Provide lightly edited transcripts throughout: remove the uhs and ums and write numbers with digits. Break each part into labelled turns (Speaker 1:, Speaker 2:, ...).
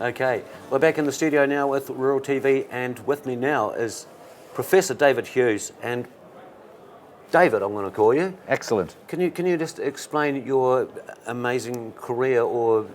Speaker 1: Okay, we're back in the studio now with Rural TV, and with me now is Professor David Hughes. And David, I'm going to call you.
Speaker 2: Excellent.
Speaker 1: Can you just explain your amazing career or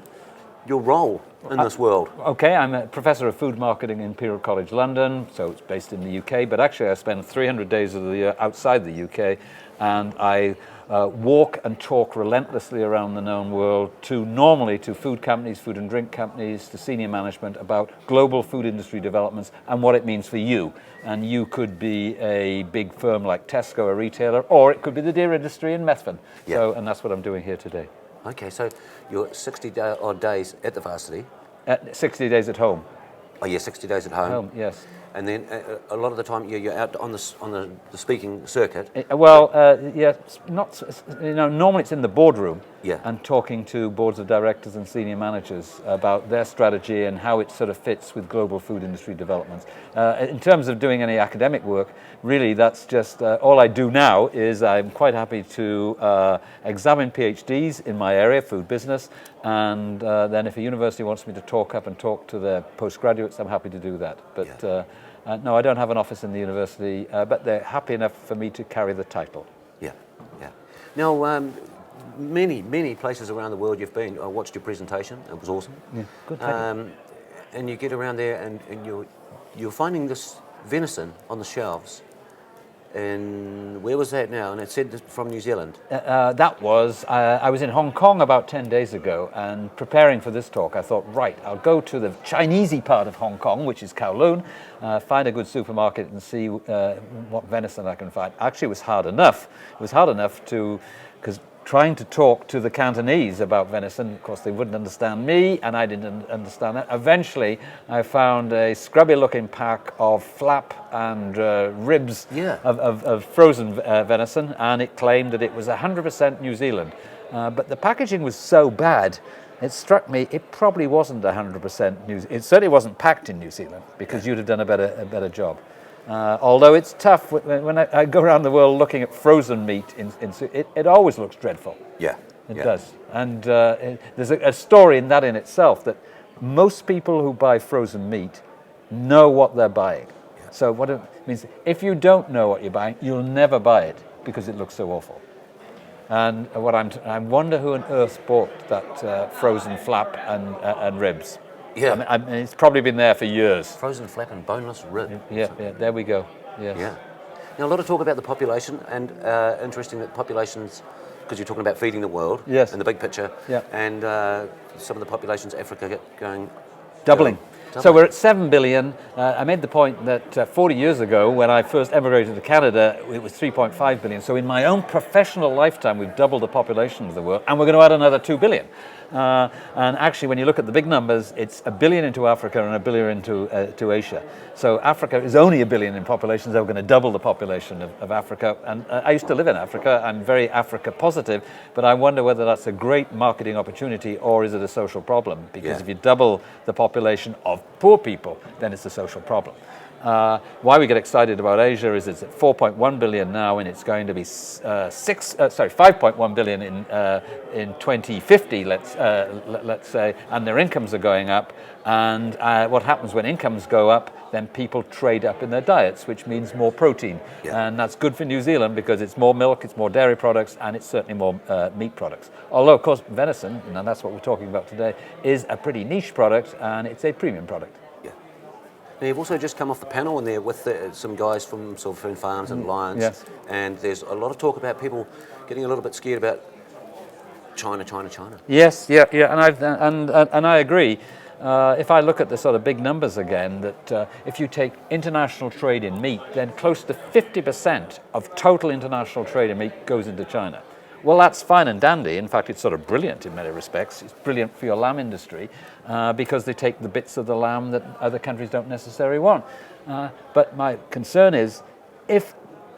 Speaker 1: your role in this world?
Speaker 2: Okay, I'm a professor of food marketing in Imperial College London, so it's based in the UK, but actually I spend 300 days of the year outside the UK, and I walk and talk relentlessly around the known world normally to food companies, food and drink companies, to senior management about global food industry developments and what it means for you. And you could be a big firm like Tesco, a retailer, or it could be the dairy industry in Methven.
Speaker 1: Yeah.
Speaker 2: And that's what I'm doing here today.
Speaker 1: Okay, so you're 60 odd days at the varsity.
Speaker 2: 60 days at home.
Speaker 1: Oh yeah, 60 days at home.
Speaker 2: Yes.
Speaker 1: And then a lot of the time you're out on the speaking circuit.
Speaker 2: Normally it's in the boardroom,
Speaker 1: Yeah.
Speaker 2: and talking to boards of directors and senior managers about their strategy and how it sort of fits with global food industry developments. In terms of doing any academic work, really that's just all I do now. Is I'm quite happy to examine PhDs in my area, food business, and then if a university wants me to talk to their postgraduates, I'm happy to do that. But
Speaker 1: Yeah.
Speaker 2: no, I don't have an office in the university, but they're happy enough for me to carry the title.
Speaker 1: Yeah, yeah. Now, many places around the world you've been. I watched your presentation; it was awesome.
Speaker 2: Yeah, good. Thank you.
Speaker 1: And you get around there, and you're finding this venison on the shelves. And where was that now? And it said from New Zealand.
Speaker 2: I was in Hong Kong about 10 days ago, and preparing for this talk, I thought, right, I'll go to the Chinesey part of Hong Kong, which is Kowloon, find a good supermarket and see what venison I can find. Actually, it was hard enough. It was hard enough because trying to talk to the Cantonese about venison, of course, they wouldn't understand me, and I didn't understand that. Eventually, I found a scrubby-looking pack of flap and ribs of frozen venison, and it claimed that it was 100% New Zealand. But the packaging was so bad, it struck me it probably wasn't 100% New Zealand. It certainly wasn't packed in New Zealand, because you'd have done a better job. Although it's tough when I go around the world looking at frozen meat, it always looks dreadful.
Speaker 1: Yeah,
Speaker 2: it does. And there's a story in that in itself, that most people who buy frozen meat know what they're buying. Yeah. So what it means, if you don't know what you're buying, you'll never buy it because it looks so awful. And I wonder who on earth bought that frozen flap and ribs.
Speaker 1: Yeah,
Speaker 2: I mean, it's probably been there for years.
Speaker 1: Frozen flap and boneless rib.
Speaker 2: Yeah, there we go. Yes.
Speaker 1: Yeah. Now, a lot of talk about the population, and interesting that populations, because you're talking about feeding the world.
Speaker 2: Yes.
Speaker 1: In the big picture.
Speaker 2: Yeah.
Speaker 1: And some of the populations of Africa going
Speaker 2: doubling. So we're at 7 billion. I made the point that 40 years ago, when I first emigrated to Canada, it was 3.5 billion. So in my own professional lifetime, we've doubled the population of the world, and we're going to add another 2 billion. And actually, when you look at the big numbers, it's 1 billion into Africa and 1 billion into Asia. So Africa is only 1 billion in population, so we're going to double the population of Africa. And I used to live in Africa. I'm very Africa positive, but I wonder whether that's a great marketing opportunity or is it a social problem? Because if you double the population of poor people, then it's a social problem. Why we get excited about Asia is it's at 4.1 billion now, and it's going to be 5.1 billion in 2050. Let's say, and their incomes are going up. And what happens when incomes go up? Then people trade up in their diets, which means more protein, and that's good for New Zealand because it's more milk, it's more dairy products, and it's certainly more meat products. Although, of course, venison, and that's what we're talking about today, is a pretty niche product, and it's a premium product.
Speaker 1: Now, you've also just come off the panel in there with some guys from sort of Food Farms and Lions,
Speaker 2: yes.
Speaker 1: And there's a lot of talk about people getting a little bit scared about China.
Speaker 2: Yes, and I agree. If I look at the sort of big numbers again, that if you take international trade in meat, then close to 50% of total international trade in meat goes into China. Well, that's fine and dandy. In fact, it's sort of brilliant in many respects. It's brilliant for your lamb industry because they take the bits of the lamb that other countries don't necessarily want. But my concern is, if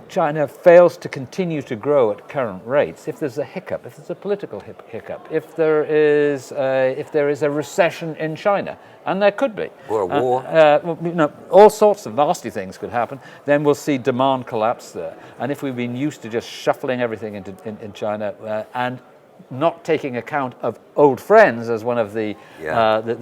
Speaker 2: China fails to continue to grow at current rates, if there's a hiccup, if there's a political hiccup, if there is a recession in China, and there could be,
Speaker 1: or a war,
Speaker 2: all sorts of nasty things could happen, then we'll see demand collapse there. And if we've been used to just shuffling everything in China, and not taking account of old friends, as one of the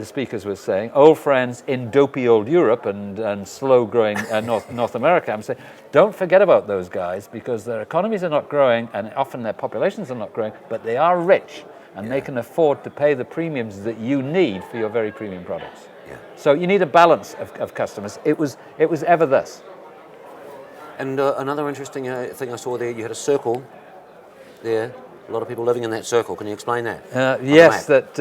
Speaker 2: speakers was saying, old friends in dopey old Europe and slow-growing North America. I'm saying, don't forget about those guys, because their economies are not growing, and often their populations are not growing, but they are rich, and they can afford to pay the premiums that you need for your very premium products.
Speaker 1: Yeah.
Speaker 2: So you need a balance of customers. It was ever thus.
Speaker 1: And another interesting thing I saw there, you had a circle there. A lot of people living in that circle. Can you explain that?
Speaker 2: Yes, that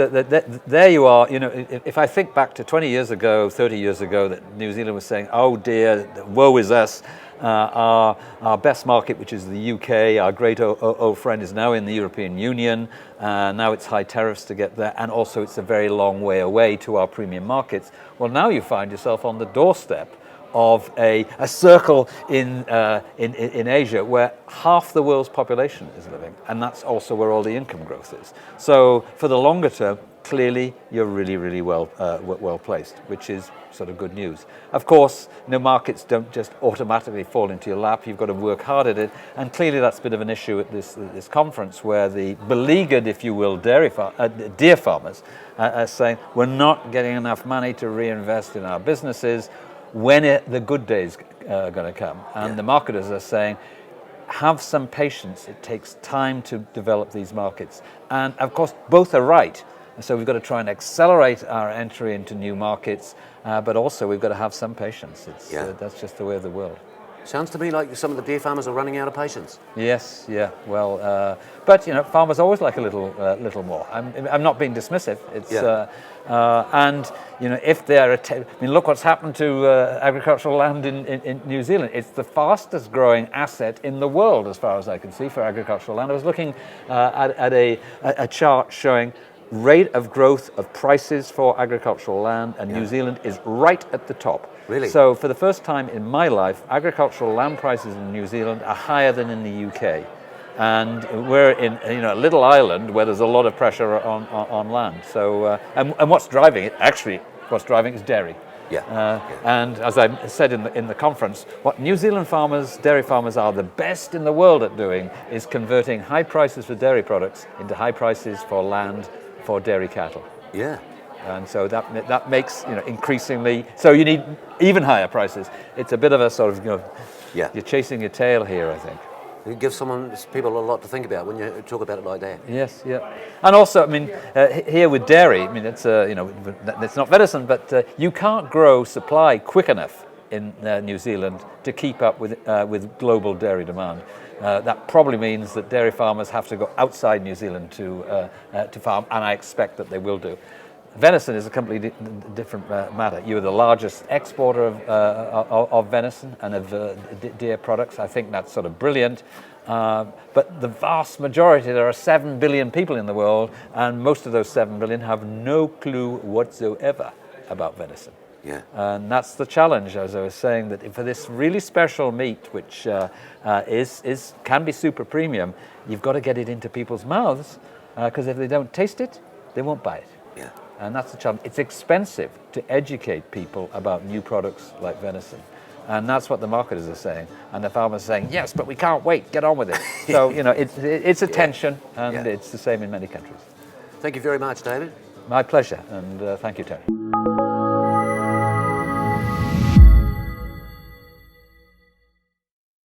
Speaker 2: there you are. You know, if I think back to 20 years ago, 30 years ago, that New Zealand was saying, "Oh dear, woe is us. Our best market, which is the UK, our great old friend, is now in the European Union. Now it's high tariffs to get there, and also it's a very long way away to our premium markets." Well, now you find yourself on the doorstep of a circle in Asia where half the world's population is living, and that's also where all the income growth is. So for the longer term, clearly you're really well placed, which is sort of good news. Of course, markets don't just automatically fall into your lap. You've got to work hard at it, and clearly that's a bit of an issue at this conference, where the beleaguered, if you will, deer farmers are saying we're not getting enough money to reinvest in our businesses. When the good days are going to come, and the marketers are saying, have some patience. It takes time to develop these markets, and of course both are right. And so we've got to try and accelerate our entry into new markets, but also we've got to have some patience. That's just the way of the world.
Speaker 1: Sounds to me like some of the deer farmers are running out of patience.
Speaker 2: Yes, yeah. Well, but farmers always like a little more. I'm not being dismissive. It's and if they're look what's happened to agricultural land in New Zealand. It's the fastest growing asset in the world, as far as I can see, for agricultural land. I was looking at a chart showing rate of growth of prices for agricultural land, and New Zealand is right at the top.
Speaker 1: Really?
Speaker 2: So for the first time in my life, agricultural land prices in New Zealand are higher than in the UK. And we're in a little island where there's a lot of pressure on land. So and what's driving it? Actually, what's driving it is dairy. And as I said in the conference, what New Zealand dairy farmers are the best in the world at doing is converting high prices for dairy products into high prices for land for dairy cattle.
Speaker 1: Yeah.
Speaker 2: And so that makes increasingly, so you need even higher prices. It's a bit of a sort of you're chasing your tail here, I think.
Speaker 1: It gives people a lot to think about when you talk about it like that.
Speaker 2: Yes, yeah. And also, here with dairy, it's it's not venison, but you can't grow supply quick enough in New Zealand to keep up with global dairy demand. That probably means that dairy farmers have to go outside New Zealand to farm, and I expect that they will do. Venison is a completely different matter. You're the largest exporter of venison and of deer products. I think that's sort of brilliant. But the vast majority, there are 7 billion people in the world, and most of those 7 billion have no clue whatsoever about venison.
Speaker 1: Yeah.
Speaker 2: And that's the challenge, as I was saying, that for this really special meat, which can be super premium, you've got to get it into people's mouths, because if they don't taste it, they won't buy it.
Speaker 1: Yeah.
Speaker 2: And that's the challenge. It's expensive to educate people about new products like venison. And that's what the marketers are saying. And the farmers are saying, yes, but we can't wait, get on with it. So, it's a tension, and it's the same in many countries.
Speaker 1: Thank you very much, David.
Speaker 2: My pleasure, and thank you, Tony.